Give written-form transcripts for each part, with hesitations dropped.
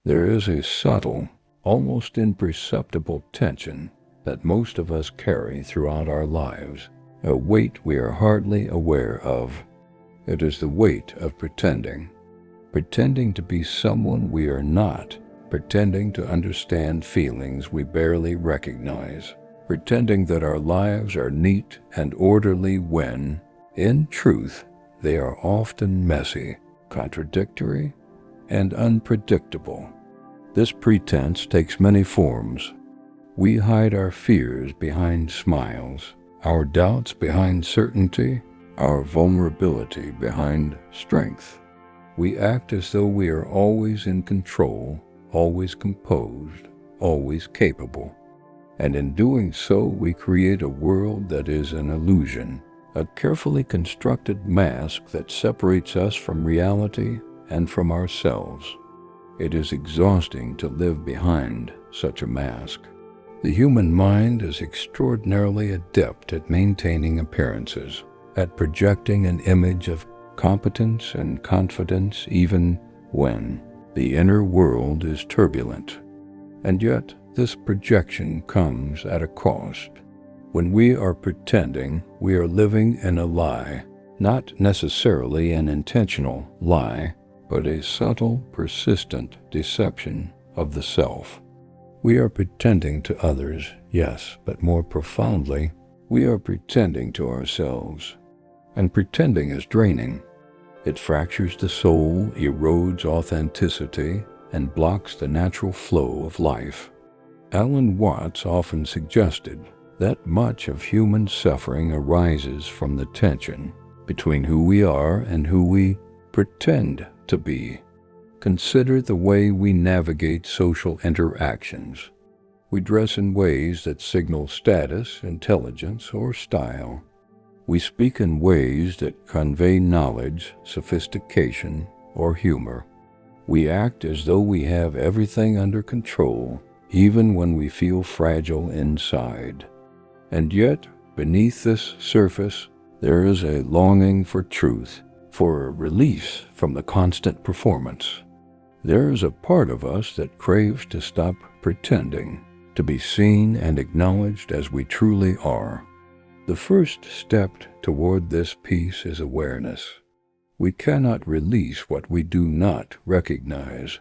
There is a subtle, almost imperceptible tension that most of us carry throughout our lives, a weight we are hardly aware of. It is the weight of pretending to be someone we are not, pretending to understand feelings we barely recognize, pretending that our lives are neat and orderly when, in truth, they are often messy, contradictory, and unpredictable. This pretense takes many forms. We hide our fears behind smiles, our doubts behind certainty, our vulnerability behind strength. We act as though we are always in control, always composed, always capable. And in doing so, we create a world that is an illusion, a carefully constructed mask that separates us from reality and from ourselves. It is exhausting to live behind such a mask. The human mind is extraordinarily adept at maintaining appearances, at projecting an image of competence and confidence even when the inner world is turbulent. And yet, this projection comes at a cost. When we are pretending, we are living in a lie, not necessarily an intentional lie, but a subtle, persistent deception of the self. We are pretending to others, yes, but more profoundly, we are pretending to ourselves. And pretending is draining. It fractures the soul, erodes authenticity, and blocks the natural flow of life. Alan Watts often suggested that much of human suffering arises from the tension between who we are and who we pretend to be. Consider the way we navigate social interactions. We dress in ways that signal status, intelligence, or style. We speak in ways that convey knowledge, sophistication, or humor. We act as though we have everything under control, even when we feel fragile inside. And yet, beneath this surface, there is a longing for truth, for a release from the constant performance. There is a part of us that craves to stop pretending, to be seen and acknowledged as we truly are. The first step toward this peace is awareness. We cannot release what we do not recognize.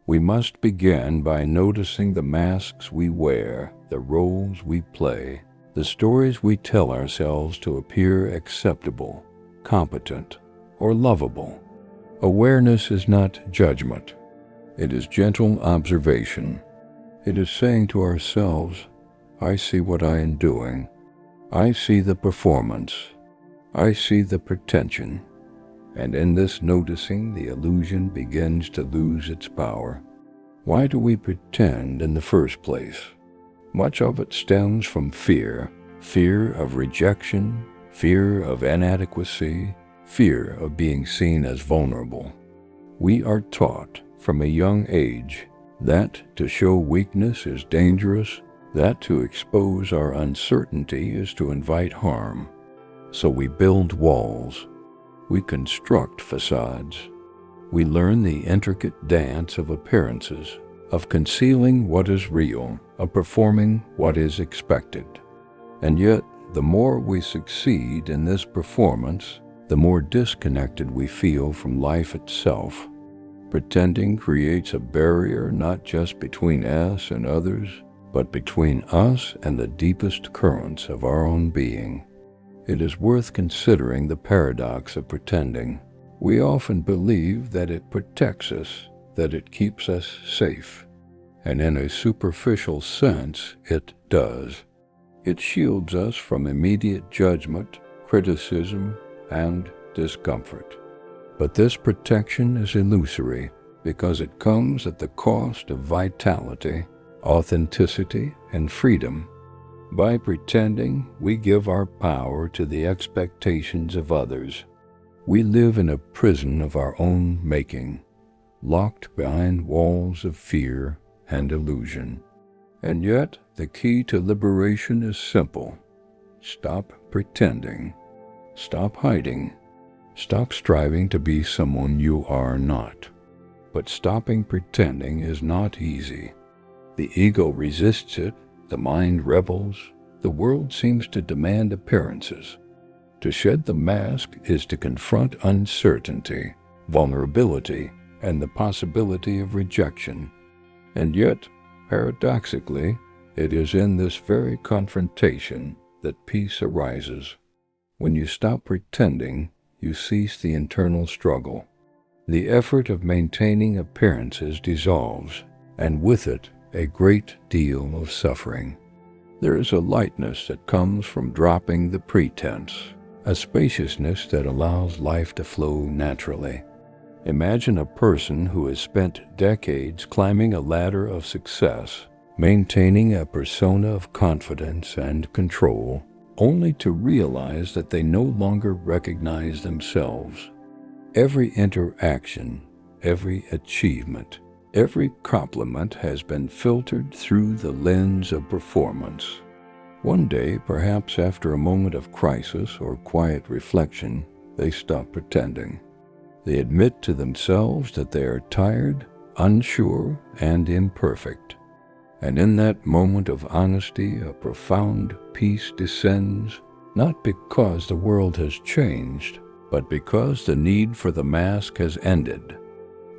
We must begin by noticing the masks we wear, the roles we play, the stories we tell ourselves to appear acceptable, competent, or lovable. Awareness is not judgment. It is gentle observation. It is saying to ourselves, I see what I am doing. I see the performance. I see the pretension. And in this noticing, the illusion begins to lose its power. Why do we pretend in the first place? Much of it stems from fear of rejection, fear of inadequacy, fear of being seen as vulnerable. We are taught from a young age that to show weakness is dangerous, that to expose our uncertainty is to invite harm. So we build walls. We construct facades. We learn the intricate dance of appearances, of concealing what is real, of performing what is expected. And yet, the more we succeed in this performance, the more disconnected we feel from life itself. Pretending creates a barrier not just between us and others, but between us and the deepest currents of our own being. It is worth considering the paradox of pretending. We often believe that it protects us, that it keeps us safe. And in a superficial sense, it does. It shields us from immediate judgment, criticism, and discomfort. But this protection is illusory because it comes at the cost of vitality, authenticity, and freedom. By pretending, we give our power to the expectations of others. We live in a prison of our own making, locked behind walls of fear and illusion. And yet, the key to liberation is simple. Stop pretending. Stop hiding. Stop striving to be someone you are not. But stopping pretending is not easy. The ego resists it, the mind rebels, the world seems to demand appearances. To shed the mask is to confront uncertainty, vulnerability, and the possibility of rejection. And yet, paradoxically, it is in this very confrontation that peace arises. When you stop pretending, you cease the internal struggle. The effort of maintaining appearances dissolves, and with it, a great deal of suffering. There is a lightness that comes from dropping the pretense, a spaciousness that allows life to flow naturally. Imagine a person who has spent decades climbing a ladder of success, maintaining a persona of confidence and control, only to realize that they no longer recognize themselves. Every interaction, every achievement, every compliment has been filtered through the lens of performance. One day, perhaps after a moment of crisis or quiet reflection, they stop pretending. They admit to themselves that they are tired, unsure, and imperfect. And in that moment of honesty, a profound peace descends, not because the world has changed, but because the need for the mask has ended.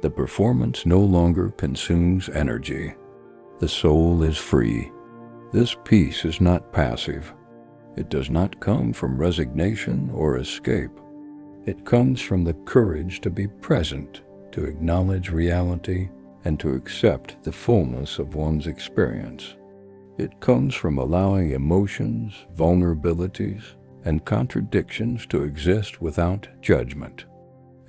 The performance no longer consumes energy. The soul is free. This peace is not passive. It does not come from resignation or escape. It comes from the courage to be present, to acknowledge reality, and to accept the fullness of one's experience. It comes from allowing emotions, vulnerabilities, and contradictions to exist without judgment.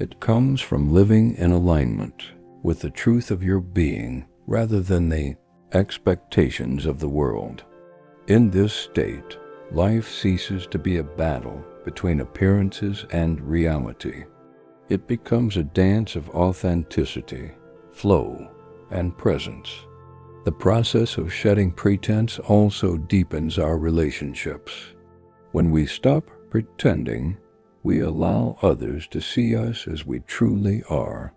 It comes from living in alignment with the truth of your being rather than the expectations of the world. In this state, life ceases to be a battle between appearances and reality. It becomes a dance of authenticity, flow, and presence. The process of shedding pretense also deepens our relationships. When we stop pretending, we allow others to see us as we truly are.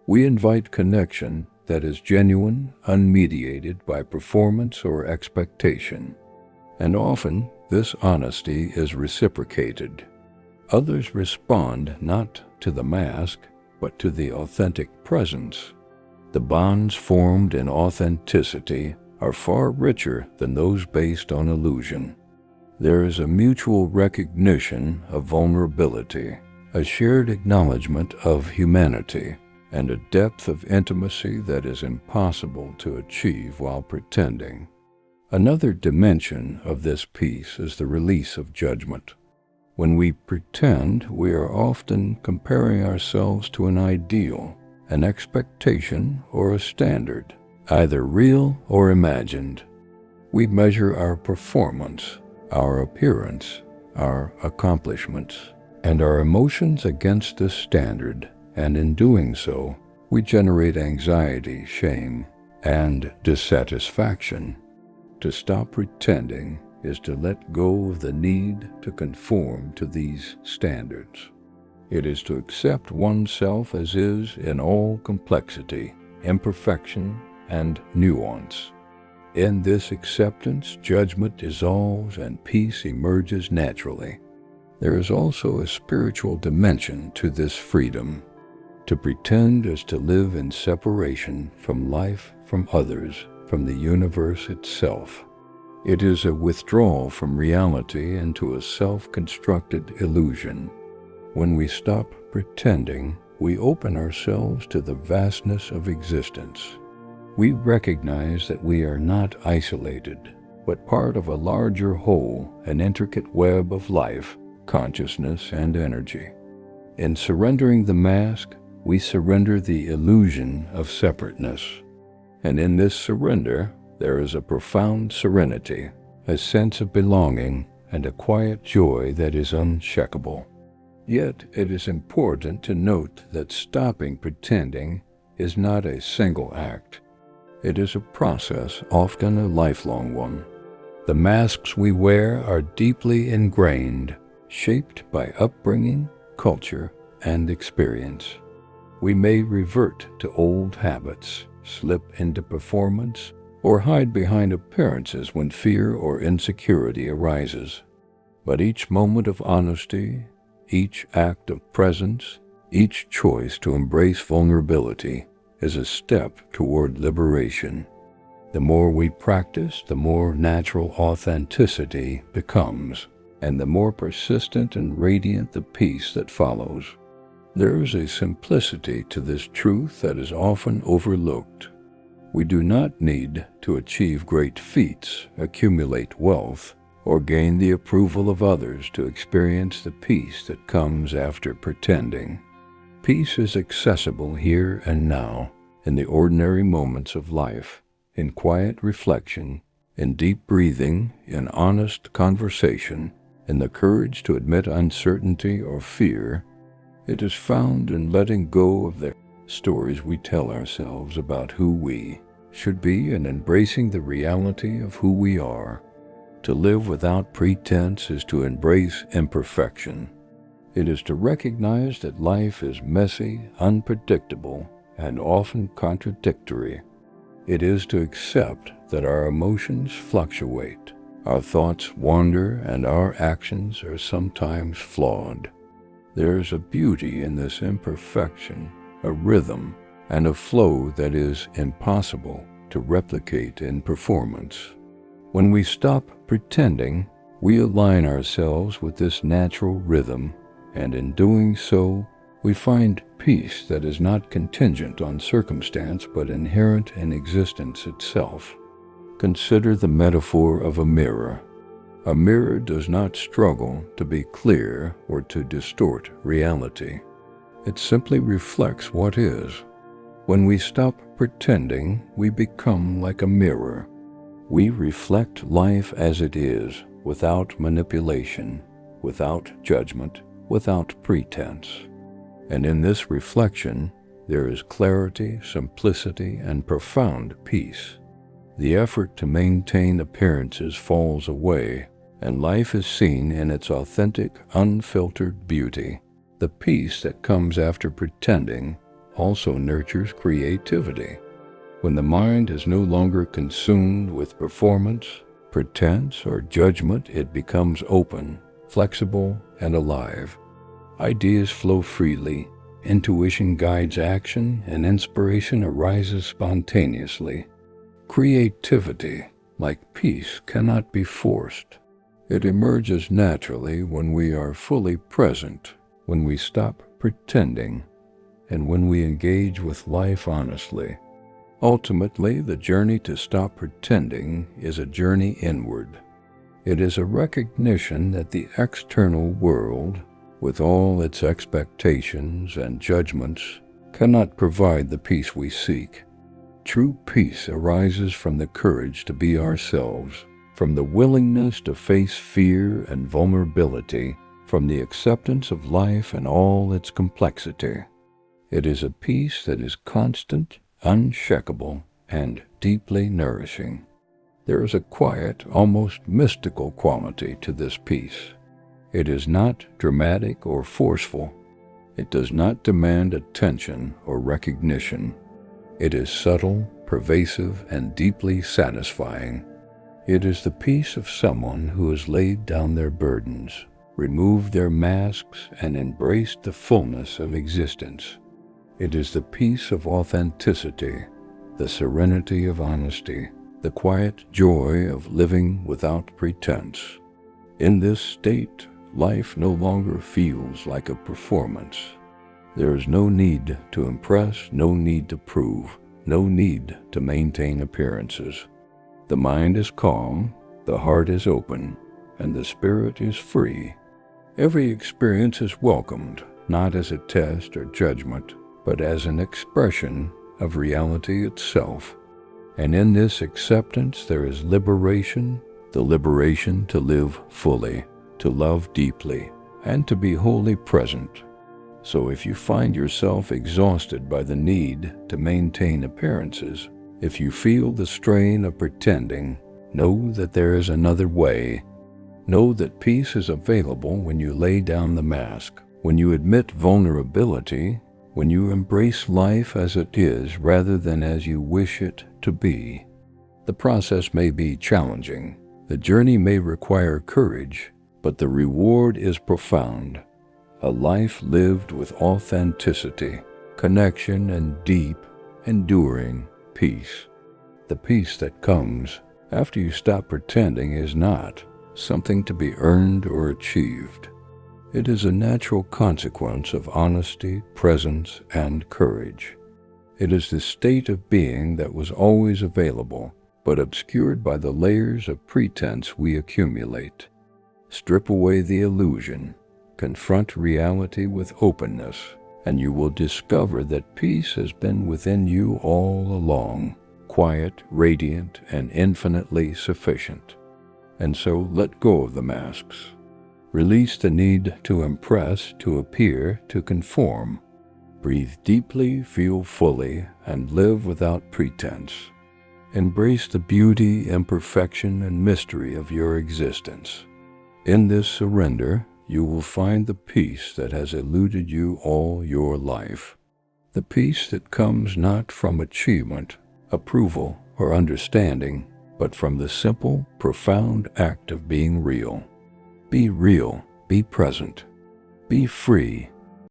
We invite connection that is genuine, unmediated by performance or expectation. And often, this honesty is reciprocated. Others respond not to the mask, but to the authentic presence. The bonds formed in authenticity are far richer than those based on illusion. There is a mutual recognition of vulnerability, a shared acknowledgement of humanity, and a depth of intimacy that is impossible to achieve while pretending. Another dimension of this peace is the release of judgment. When we pretend, we are often comparing ourselves to an ideal, an expectation, or a standard, either real or imagined. We measure our performance, our appearance, our accomplishments, and our emotions against this standard, and in doing so, we generate anxiety, shame, and dissatisfaction. To stop pretending is to let go of the need to conform to these standards. It is to accept oneself as is in all complexity, imperfection, and nuance. In this acceptance, judgment dissolves and peace emerges naturally. There is also a spiritual dimension to this freedom. To pretend is to live in separation from life, from others, from the universe itself. It is a withdrawal from reality into a self-constructed illusion. When we stop pretending, we open ourselves to the vastness of existence. We recognize that we are not isolated, but part of a larger whole, an intricate web of life, consciousness, and energy. In surrendering the mask, we surrender the illusion of separateness. And in this surrender, there is a profound serenity, a sense of belonging, and a quiet joy that is unshakable. Yet it is important to note that stopping pretending is not a single act. It is a process, often a lifelong one. The masks we wear are deeply ingrained, shaped by upbringing, culture, and experience. We may revert to old habits, slip into performance, or hide behind appearances when fear or insecurity arises. But each moment of honesty, each act of presence, each choice to embrace vulnerability is a step toward liberation. The more we practice, the more natural authenticity becomes, and the more persistent and radiant the peace that follows. There is a simplicity to this truth that is often overlooked. We do not need to achieve great feats, accumulate wealth, or gain the approval of others to experience the peace that comes after pretending. Peace is accessible here and now, in the ordinary moments of life, in quiet reflection, in deep breathing, in honest conversation, in the courage to admit uncertainty or fear. It is found in letting go of the stories we tell ourselves about who we should be and embracing the reality of who we are. To live without pretense is to embrace imperfection. It is to recognize that life is messy, unpredictable, and often contradictory. It is to accept that our emotions fluctuate, our thoughts wander, and our actions are sometimes flawed. There is a beauty in this imperfection, a rhythm, and a flow that is impossible to replicate in performance. When we stop pretending, we align ourselves with this natural rhythm, and in doing so, we find peace that is not contingent on circumstance but inherent in existence itself. Consider the metaphor of a mirror. A mirror does not struggle to be clear or to distort reality. It simply reflects what is. When we stop pretending, we become like a mirror. We reflect life as it is, without manipulation, without judgment, without pretense. And in this reflection, there is clarity, simplicity, and profound peace. The effort to maintain appearances falls away, and life is seen in its authentic, unfiltered beauty. The peace that comes after pretending also nurtures creativity. When the mind is no longer consumed with performance, pretense, or judgment, it becomes open, flexible, and alive. Ideas flow freely, intuition guides action, and inspiration arises spontaneously. Creativity, like peace, cannot be forced. It emerges naturally when we are fully present, when we stop pretending, and when we engage with life honestly. Ultimately, the journey to stop pretending is a journey inward. It is a recognition that the external world, with all its expectations and judgments, cannot provide the peace we seek. True peace arises from the courage to be ourselves, from the willingness to face fear and vulnerability, from the acceptance of life and all its complexity. It is a peace that is constant, unshakable, and deeply nourishing. There is a quiet, almost mystical quality to this peace. It is not dramatic or forceful. It does not demand attention or recognition. It is subtle, pervasive, and deeply satisfying. It is the peace of someone who has laid down their burdens, removed their masks, and embraced the fullness of existence. It is the peace of authenticity, the serenity of honesty, the quiet joy of living without pretense. In this state, life no longer feels like a performance. There is no need to impress, no need to prove, no need to maintain appearances. The mind is calm, the heart is open, and the spirit is free. Every experience is welcomed, not as a test or judgment, but as an expression of reality itself. And in this acceptance there is liberation, the liberation to live fully, to love deeply, and to be wholly present. So if you find yourself exhausted by the need to maintain appearances, if you feel the strain of pretending, know that there is another way. Know that peace is available when you lay down the mask, when you admit vulnerability, When you embrace life as it is rather than as you wish it to be, the process may be challenging. The journey may require courage, but the reward is profound. A life lived with authenticity, connection, and deep, enduring peace. The peace that comes after you stop pretending is not something to be earned or achieved. It is a natural consequence of honesty, presence, and courage. It is the state of being that was always available, but obscured by the layers of pretense we accumulate. Strip away the illusion, confront reality with openness, and you will discover that peace has been within you all along, quiet, radiant, and infinitely sufficient. And so let go of the masks. Release the need to impress, to appear, to conform. Breathe deeply, feel fully, and live without pretense. Embrace the beauty, imperfection, and mystery of your existence. In this surrender, you will find the peace that has eluded you all your life. The peace that comes not from achievement, approval, or understanding, but from the simple, profound act of being real. Be real, be present, be free,